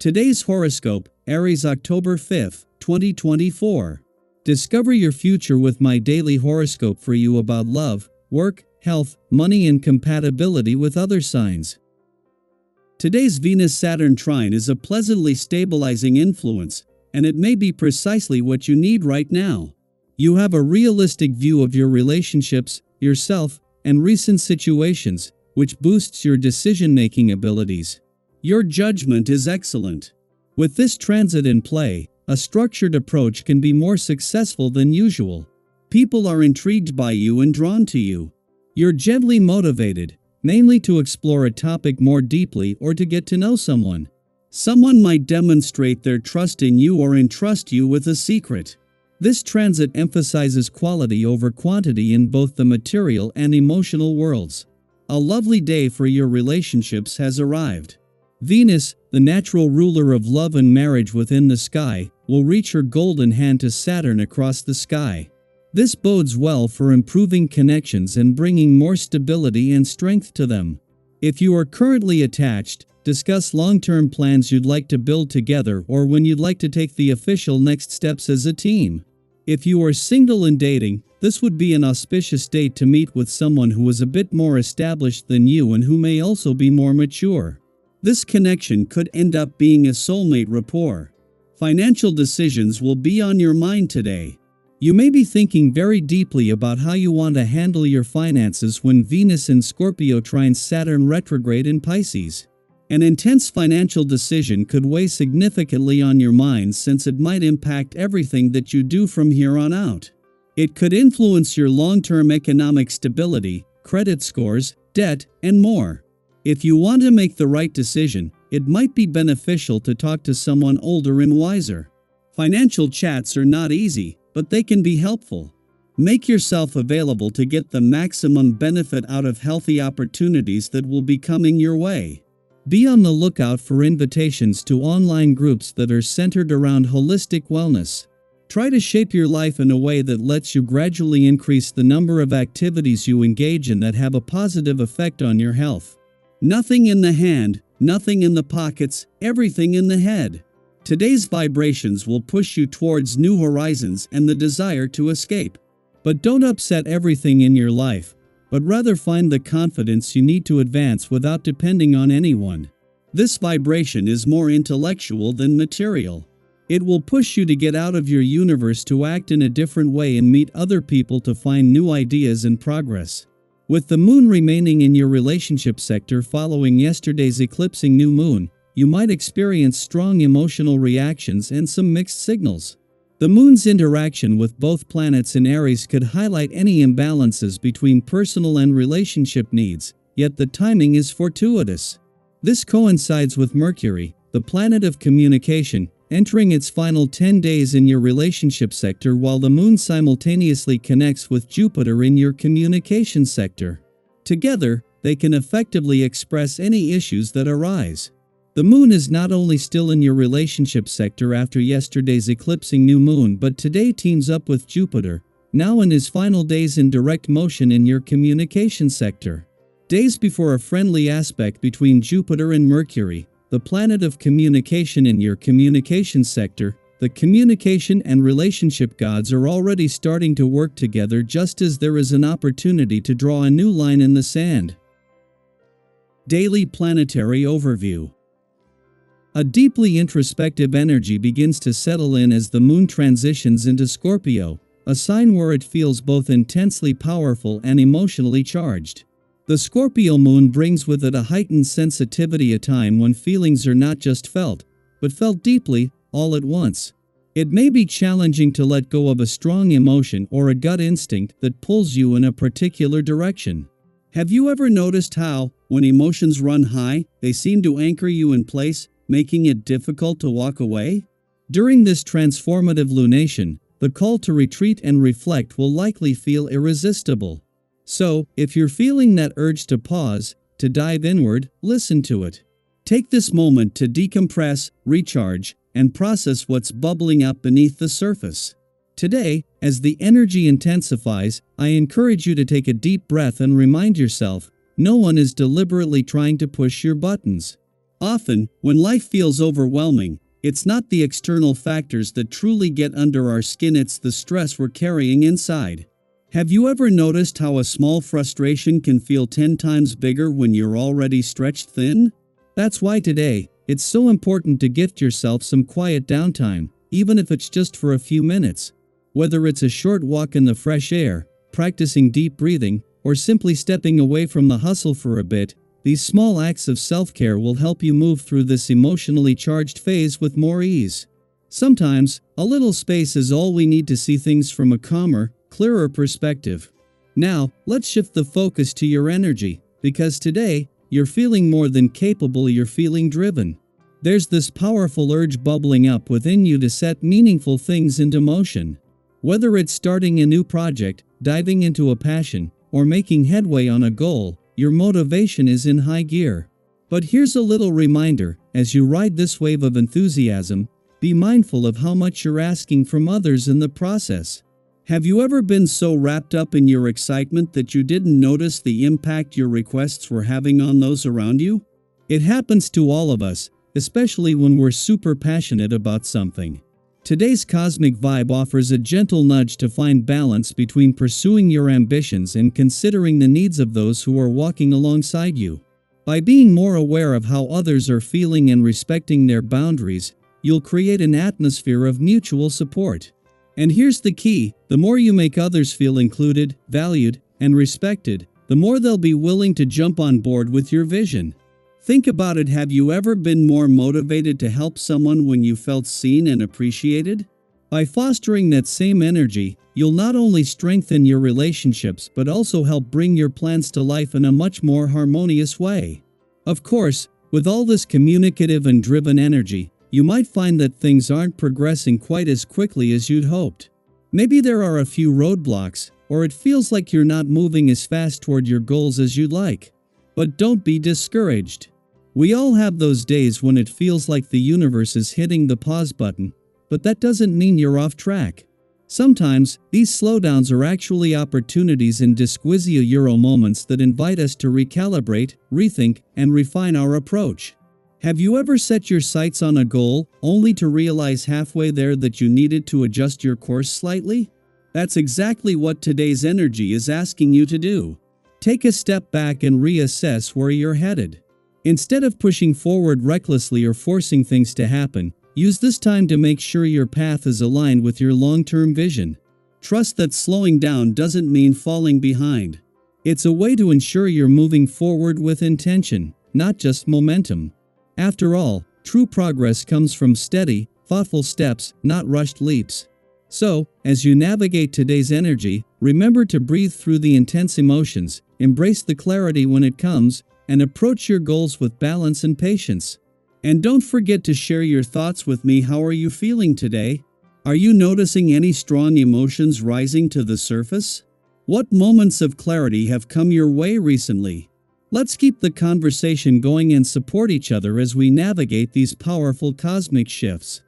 Today's horoscope, Aries October 5, 2024. Discover your future with my daily horoscope for you about love, work, health, money and compatibility with other signs. Today's Venus-Saturn trine is a pleasantly stabilizing influence, and it may be precisely what you need right now. You have a realistic view of your relationships, yourself, and recent situations, which boosts your decision-making abilities. Your judgment is excellent. With this transit in play, a structured approach can be more successful than usual. People are intrigued by you and drawn to you. You're gently motivated, mainly to explore a topic more deeply or to get to know someone. Someone might demonstrate their trust in you or entrust you with a secret. This transit emphasizes quality over quantity in both the material and emotional worlds. A lovely day for your relationships has arrived. Venus, the natural ruler of love and marriage within the sky, will reach her golden hand to Saturn across the sky. This bodes well for improving connections and bringing more stability and strength to them. If you are currently attached, discuss long-term plans you'd like to build together or when you'd like to take the official next steps as a team. If you are single and dating, this would be an auspicious date to meet with someone who is a bit more established than you and who may also be more mature. This connection could end up being a soulmate rapport. Financial decisions will be on your mind today. You may be thinking very deeply about how you want to handle your finances when Venus in Scorpio trines Saturn retrograde in Pisces. An intense financial decision could weigh significantly on your mind since it might impact everything that you do from here on out. It could influence your long-term economic stability, credit scores, debt, and more. If you want to make the right decision, it might be beneficial to talk to someone older and wiser. Financial chats are not easy, but they can be helpful. Make yourself available to get the maximum benefit out of healthy opportunities that will be coming your way. Be on the lookout for invitations to online groups that are centered around holistic wellness. Try to shape your life in a way that lets you gradually increase the number of activities you engage in that have a positive effect on your health. Nothing in the hand, nothing in the pockets, everything in the head. Today's vibrations will push you towards new horizons and the desire to escape. But don't upset everything in your life, but rather find the confidence you need to advance without depending on anyone. This vibration is more intellectual than material. It will push you to get out of your universe to act in a different way and meet other people to find new ideas and progress. With the moon remaining in your relationship sector following yesterday's eclipsing new moon, you might experience strong emotional reactions and some mixed signals. The moon's interaction with both planets in Aries could highlight any imbalances between personal and relationship needs, yet the timing is fortuitous. This coincides with Mercury, the planet of communication, entering its final 10 days in your relationship sector while the moon simultaneously connects with Jupiter in your communication sector. Together, they can effectively express any issues that arise. The moon is not only still in your relationship sector after yesterday's eclipsing new moon, but today teams up with Jupiter, now in his final days in direct motion in your communication sector. Days before a friendly aspect between Jupiter and Mercury, the planet of communication in your communication sector, the communication and relationship gods are already starting to work together just as there is an opportunity to draw a new line in the sand. Daily Planetary Overview. A deeply introspective energy begins to settle in as the moon transitions into Scorpio, a sign where it feels both intensely powerful and emotionally charged. The Scorpio moon brings with it a heightened sensitivity, a time when feelings are not just felt, but felt deeply, all at once. It may be challenging to let go of a strong emotion or a gut instinct that pulls you in a particular direction. Have you ever noticed how, when emotions run high, they seem to anchor you in place, making it difficult to walk away? During this transformative lunation, the call to retreat and reflect will likely feel irresistible. So, if you're feeling that urge to pause, to dive inward, listen to it. Take this moment to decompress, recharge, and process what's bubbling up beneath the surface. Today, as the energy intensifies, I encourage you to take a deep breath and remind yourself, no one is deliberately trying to push your buttons. Often, when life feels overwhelming, it's not the external factors that truly get under our skin, it's the stress we're carrying inside. Have you ever noticed how a small frustration can feel 10 times bigger when you're already stretched thin? That's why today, it's so important to gift yourself some quiet downtime, even if it's just for a few minutes. Whether it's a short walk in the fresh air, practicing deep breathing, or simply stepping away from the hustle for a bit, these small acts of self-care will help you move through this emotionally charged phase with more ease. Sometimes, a little space is all we need to see things from a calmer, clearer perspective. Now, let's shift the focus to your energy, because today, you're feeling more than capable, you're feeling driven. There's this powerful urge bubbling up within you to set meaningful things into motion. Whether it's starting a new project, diving into a passion, or making headway on a goal, your motivation is in high gear. But here's a little reminder: as you ride this wave of enthusiasm, be mindful of how much you're asking from others in the process. Have you ever been so wrapped up in your excitement that you didn't notice the impact your requests were having on those around you? It happens to all of us, especially when we're super passionate about something. Today's cosmic vibe offers a gentle nudge to find balance between pursuing your ambitions and considering the needs of those who are walking alongside you. By being more aware of how others are feeling and respecting their boundaries, you'll create an atmosphere of mutual support. And here's the key: the more you make others feel included, valued, and respected, the more they'll be willing to jump on board with your vision. Think about it: have you ever been more motivated to help someone when you felt seen and appreciated? By fostering that same energy, you'll not only strengthen your relationships but also help bring your plans to life in a much more harmonious way. Of course, with all this communicative and driven energy, you might find that things aren't progressing quite as quickly as you'd hoped. Maybe there are a few roadblocks, or it feels like you're not moving as fast toward your goals as you'd like. But don't be discouraged. We all have those days when it feels like the universe is hitting the pause button, but that doesn't mean you're off track. Sometimes, these slowdowns are actually opportunities and disquisia euro moments that invite us to recalibrate, rethink, and refine our approach. Have you ever set your sights on a goal, only to realize halfway there that you needed to adjust your course slightly? That's exactly what today's energy is asking you to do. Take a step back and reassess where you're headed. Instead of pushing forward recklessly or forcing things to happen, use this time to make sure your path is aligned with your long-term vision. Trust that slowing down doesn't mean falling behind. It's a way to ensure you're moving forward with intention, not just momentum. After all, true progress comes from steady, thoughtful steps, not rushed leaps. So, as you navigate today's energy, remember to breathe through the intense emotions, embrace the clarity when it comes, and approach your goals with balance and patience. And don't forget to share your thoughts with me. How are you feeling today? Are you noticing any strong emotions rising to the surface? What moments of clarity have come your way recently? Let's keep the conversation going and support each other as we navigate these powerful cosmic shifts.